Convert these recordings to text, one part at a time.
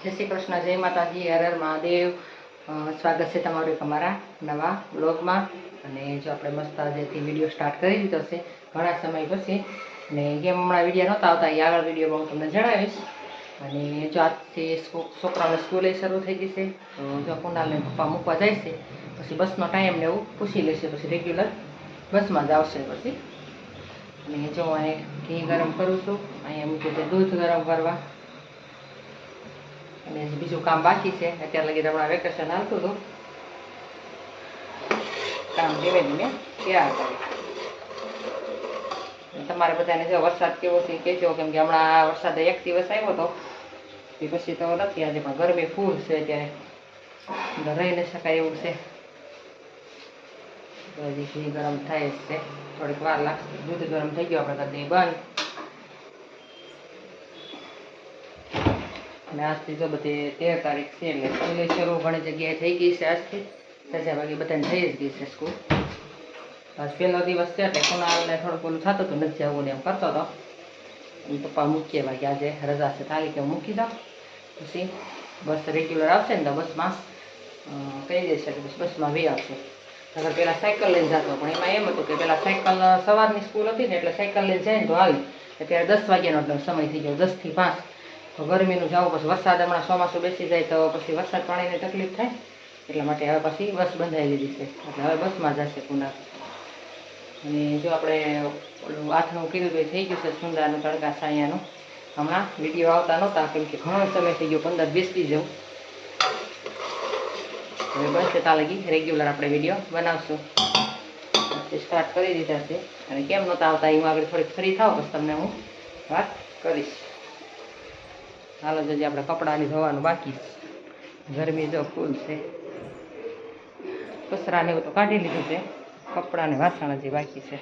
જય શ્રી કૃષ્ણ, જય માતાજી, હર હર મહાદેવ। સ્વાગત છે તમારું એક અમારા નવા બ્લોગમાં। અને જો આપણે મસ્ત આજેથી વિડીયો સ્ટાર્ટ કરી દીધો છે ઘણા સમય પછી। અને કેમ હમણાં વિડીયો નહોતા આવતા એ આગળ વિડીયોમાં હું તમને જણાવીશ। અને જો આજથી છોકરાઓને સ્કૂલે શરૂ થઈ ગઈ છે, તો જો કુનાલને પપ્પા મૂકવા જાય છે પછી બસનો ટાઈમ ને એવું પૂછી લેશે, પછી રેગ્યુલર બસમાં જ આવશે પછી। અને જો અહીં ઘી ગરમ કરું છું, અહીંયા મૂક્યું છે દૂધ ગરમ કરવા। અને બીજું કામ બાકી છે, અત્યારે લગી હમણાં વેકેશન હાલતું હતું, કામ ધીમે ધીમે તૈયાર કરે। તમારે બધાને જો વરસાદ કેવો છે કહેજો, કેમ કે હમણાં વરસાદ એક દિવસ આવ્યો હતો એ પછી તો નથી આજે, પણ ગરમી ફૂલ છે અત્યારે, રહી ન શકાય એવું છે। તો હજી ઘી ગરમ થાય જ છે, થોડીક વાર લાગશે। દૂધ ગરમ થઈ ગયો આપણે કરી દઈએ બંધ। અને આજથી જો બધી 13 તારીખ છે એટલે સ્કૂલે શરૂ ઘણી જગ્યાએ થઈ ગઈ છે આજથી, રજા વાગે બધાને થઈ જ ગઈ છે સ્કૂલ। આજ પહેલો દિવસ છે એટલે કુનાલને થોડુંક ઓલું થતું હતું, નથી જવું ને એમ કરતો હતો। પપ્પા મૂકીએ વાગે આજે રજા છે તાલી કે મૂકી દો, પછી બસ રેગ્યુલર આવશે ને તો બસમાં કહી દેશે કે બસમાં વી આવશે। અગર પહેલાં સાયકલ લઈને જતો, પણ એમાં એમ હતું કે પહેલાં સાયકલ સવારની સ્કૂલ હતી ને એટલે સાયકલ લઈને જાય ને તો આવી, અત્યારે 10 વાગ્યાનો સમય થઈ ગયો, 10 થી 5। તો ગરમીનું જવું, પછી વરસાદ હમણાં ચોમાસું બેસી જાય તો પછી વરસાદ પાણીની તકલીફ થાય, એટલા માટે હવે પછી બસ બંધાઈ લીધી છે, એટલે હવે બસમાં જશે કુનાલ। અને જો આપણે ઓલું આથણું કીધું તો થઈ ગયું છે સુંદાનું તડકા સાયાનું, હમણાં વિડીયો આવતા નહોતા કેમ કે ઘણો સમય થઈ ગયો, 15-20 દી જેવું। હવે બસ ત્યાં લગી રેગ્યુલર આપણે વિડીયો બનાવશું, સ્ટાર્ટ કરી દીધા છે। અને કેમ નહોતા આવતા એ હું આગળ થોડીક ફ્રી થાવ પછી તમને હું વાત કરીશ। હાલો જલ્દી આપણે કપડાની ધોવાનું બાકી છે, ગરમી જો ફૂલ છે। કચરાને એવું તો કાઢી લીધું છે, કપડાને વાસણ હજી બાકી છે।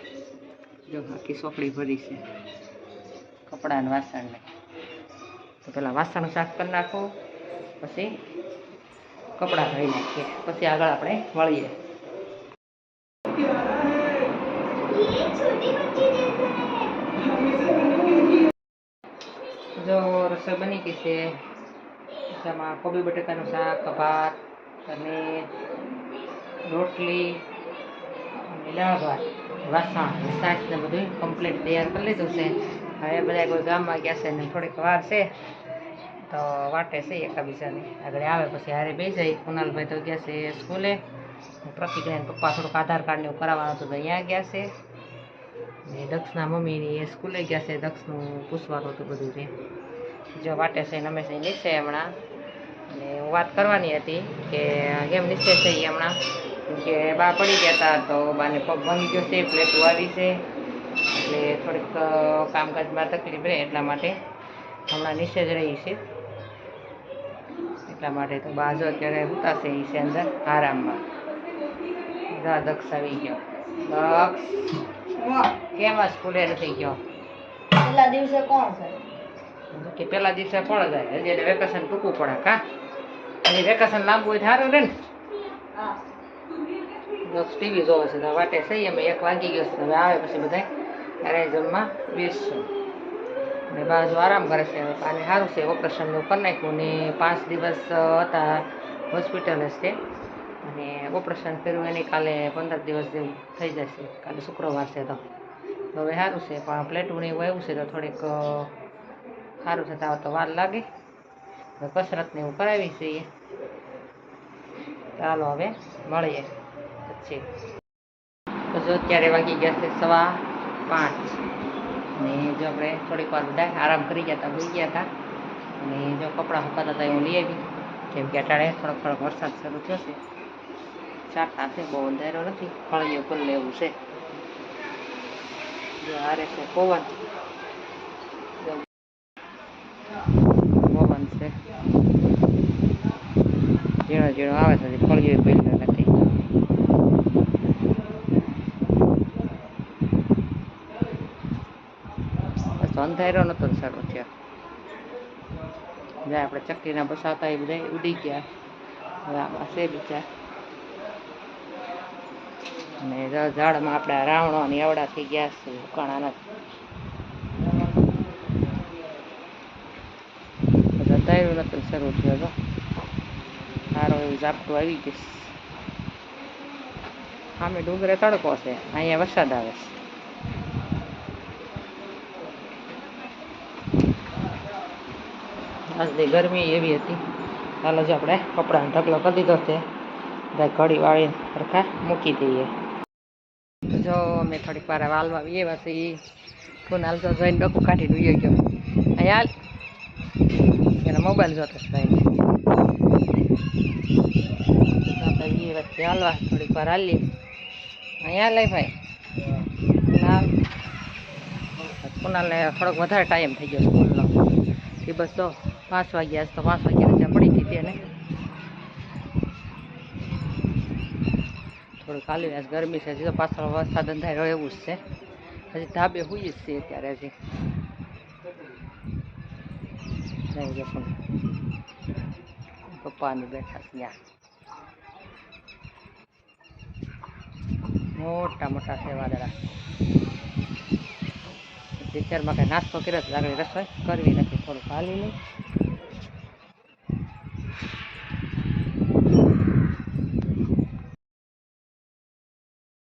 જો આખી સોપડી ભરી છે કપડાને વાસણને, તો પેલા વાસણ સાફ કરી નાખો, પછી કપડાં ધોઈ નાખીએ, પછી આગળ આપણે મળીએ। જો રસોઈ બની ગઈ છે, જેમાં કોબી બટાકાનું શાક, ભાત અને રોટલી અને દાળ ભાત, વાસણ શાક ને બધું કમ્પ્લીટ તૈયાર કરી લીધું છે। હવે બધા કોઈ ગામમાં ગયા છે ને થોડીક વાર છે તો વાટે છે એકાબીજાની, આગળ આવે પછી હારે બે જાય। કુનાલભાઈ તો ગયા છે સ્કૂલે, પ્રતિકને પપ્પા થોડુંક આધાર કાર્ડ ને એવું કરાવવાનું હતું તો અહીંયા ગયા છે, ને દક્ષના મમ્મીની એ સ્કૂલે ગયા છે, દક્ષનું પૂછવાનું હતું બધું છે। જો વાટે છે અમે છે નીચે હમણાં, અને હું વાત કરવાની હતી કે કેમ નીચે છે એ હમણાં, કે બા પડી ગયા હતા તો બાને પગ ભાંગી ગયો છે, પ્લેટું આવી છે, એટલે થોડીક કામકાજમાં તકલીફ રહે એટલા માટે હમણાં નીચે જ રહી છે। એટલા માટે તો બા જો અત્યારે ઉતારશે એ છે અંદર આરામમાં। દક્ષ આવી ગયો, દક્ષ કેમ સ્કૂલે નથી ગયો? પેલા દિવસે કોણ છે કે પેલા દિવસે કોણ જાય, હજી એને વેકેશન ટૂંકું પડે કા, હજી વેકેશન લાંબુ હોય સારું રહે ને। દક્ષ ટીવી જોવે છે, તો વાટે સહી અમે 1 વાગી ગયો છે, હવે આવે પછી બધા ત્યારે જમવા બેસશું। અને બાજુ આરામ કરે છે, અને સારું છે ઓપરેશનનું કરી નાખ્યું ને 5 દિવસ હતા હોસ્પિટલ જ છે, અને ઓપરેશન કર્યું એને કાલે 15 દિવસ જેવું થઈ જશે, કાલે શુક્રવાર છે તો હવે સારું છે। પણ પ્લેટું ને એવું આવ્યું છે તો થોડીક સારું છે, તો વાર લાગે, કસરત ને એવું કરાવી છીએ। ચાલો હવે મળીએ પછી। તો અત્યારે વાગી ગયા છે 5:15, અને જો આપણે થોડીક વાર બધા આરામ કરી ગયા હતા, હોઈ ગયા હતા। અને જો કપડાં સુકાતા હતા હું લઈ આવી, કેમ કે અટાણે થોડોક વરસાદ શરૂ થયો છે, છાંટા છે, બહુ અંધારો નથી, ફળિયું ખુલ્લે એવું છે। જો હારે છે પવન, પવન છે ઝીણો ઝીણો આવે છે, ફળિયું ખુલ્લું નથી। અંધારો નતો શરૂ થયો, જ્યાં આપણે ચક્કીના બસાવતા એ બધા ઉડી ગયા, હવે આમાં છે બીજા। અને ઝાડમાં આપણે રાવણો ની આવડા થઈ ગયા છે, ઉકાણા નથી, ધાર્યું નતું શરૂ થયો તો સારો એવું ઝાપટું આવી ગયું. સામે ડુંગરે તડકો છે, અહીંયા વરસાદ આવે છે. આજની ગરમી એવી હતી. ચાલો જો આપણે કપડાનો ઢગલો કરી દીધો છે, ઘડી વાળીને સરખા મૂકી દઈએ. જો અમે થોડીક વાર વાલવા આવીએ પછી ફોન હાલતો જોઈને ડોકું કાઢીને ઉઈ ગયો. અહીંયા હાલ એનો મોબાઈલ જોતો છે ભાઈ. આપણે એ વચ્ચે હાલવા થોડીક વાર હાલીએ. અહીંયા લઈ ભાઈ કુનાલને થોડોક વધારે ટાઈમ થઈ ગયો સ્કૂલનો. એ બસ તો 5 વાગ્યા તો 5 વાગ્યા રજા પડી ગઈ હતી. અને થોડુંક હાલી આજ ગરમી છે, હજી તો પાછળ વરસાદ અંધારો એવું જ છે. હજી ધાબે હોઈએ જ છે અત્યારે. હજી પણ પપ્પાની બેઠા છે ત્યાં. મોટા મોટા છે વાદળા. અત્યારમાં કાંઈ નાસ્તો કર્યો તો આગળ રસોઈ કરવી નથી, થોડુંક હાલી લઈ.